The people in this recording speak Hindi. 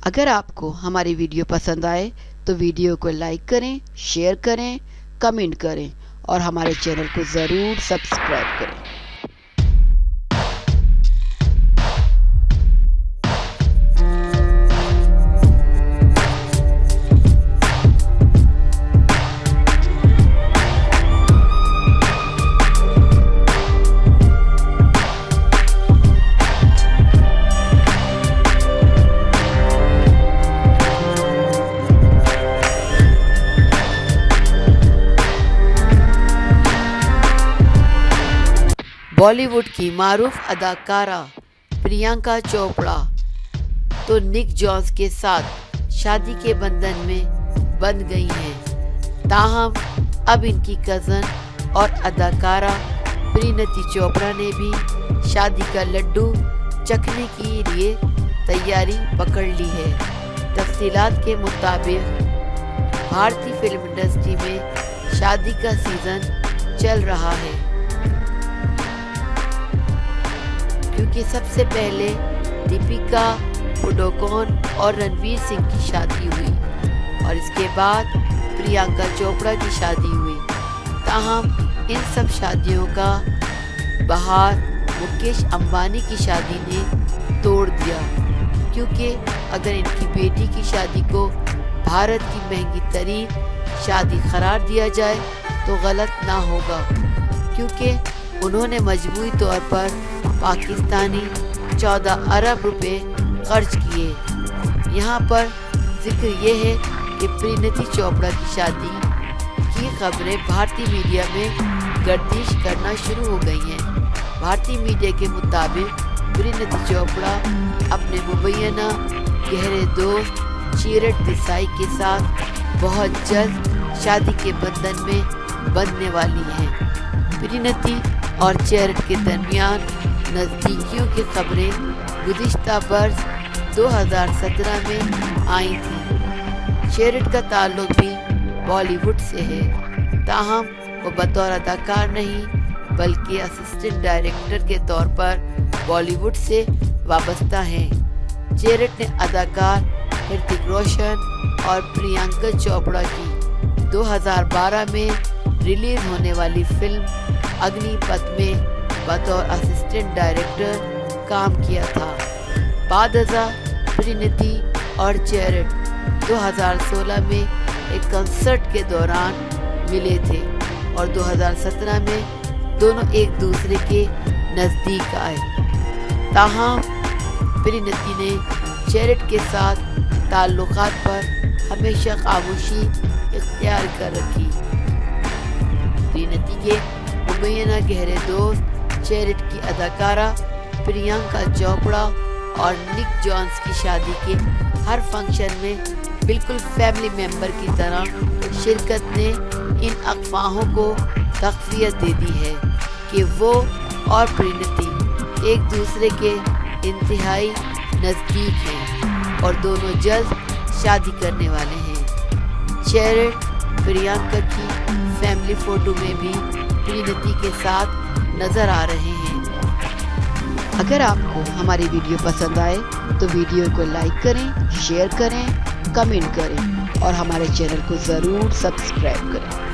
अगर आपको हमारी वीडियो पसंद आए तो वीडियो को लाइक करें, शेयर करें, कमेंट करें और हमारे चैनल को ज़रूर सब्सक्राइब करें। बॉलीवुड की मारूफ अदाकारा प्रियंका चोपड़ा तो निक जोन्स के साथ शादी के बंधन में बंध गई हैं। ताहम अब इनकी कज़न और अदाकारा परिणीति चोपड़ा ने भी शादी का लड्डू चखने के लिए तैयारी पकड़ ली है। तफसीलात के मुताबिक भारतीय फिल्म इंडस्ट्री में शादी का सीजन चल रहा है, क्योंकि सबसे पहले दीपिका पादुकोण और रणवीर सिंह की शादी हुई और इसके बाद प्रियंका चोपड़ा की शादी हुई। ताहम इन सब शादियों का बहार मुकेश अंबानी की शादी ने तोड़ दिया, क्योंकि अगर इनकी बेटी की शादी को भारत की महंगी तरीन शादी करार दिया जाए तो गलत ना होगा, क्योंकि उन्होंने मजबूरी तौर पर पाकिस्तानी 14 अरब रुपए खर्च किए। यहाँ पर जिक्र ये है कि परिणीति चोपड़ा की शादी की खबरें भारतीय मीडिया में गर्दिश करना शुरू हो गई हैं। भारतीय मीडिया के मुताबिक परिणीति चोपड़ा अपने मुबैना गहरे दोस्त चेरेट देसाई के साथ बहुत जल्द शादी के बंधन में बंधने वाली हैं। परिणीति और चेरेट के दरमियान नज़दीकियों की खबरें गुज़िश्ता बरस 2017 में आई थी। चेरेट का ताल्लुक भी बॉलीवुड से है, ताहम वो बतौर अदाकार नहीं बल्कि असिस्टेंट डायरेक्टर के तौर पर बॉलीवुड से वाबस्ता हैं। चेरेट ने अदाकार ऋतिक रोशन और प्रियंका चोपड़ा की 2012 में रिलीज होने वाली फिल्म अग्निपथ में बतौर असिस्टेंट डायरेक्टर काम किया था। बादशाह परिणीति और चेरेट 2016 में एक कंसर्ट के दौरान मिले थे और 2017 में दोनों एक दूसरे के नज़दीक आए। ताहम परिणीति ने चेरेट के साथ ताल्लुकात पर हमेशा खामोशी इख्तियार कर रखी। परिणीति के मुबैना गहरे दोस्त चेरेट की अदाकारा प्रियंका चोपड़ा और निक जोन्स की शादी के हर फंक्शन में बिल्कुल फैमिली मेंबर की तरह शिरकत ने इन अफवाहों को तक़वियत दे दी है कि वो और परिणीति एक दूसरे के इंतहाई नज़दीक हैं और दोनों जल्द शादी करने वाले हैं। चेरेट प्रियंका की फैमिली फ़ोटो में भी परिणीति के साथ नज़र आ रहे हैं। अगर आपको हमारी वीडियो पसंद आए तो वीडियो को लाइक करें, शेयर करें, कमेंट करें और हमारे चैनल को ज़रूर सब्सक्राइब करें।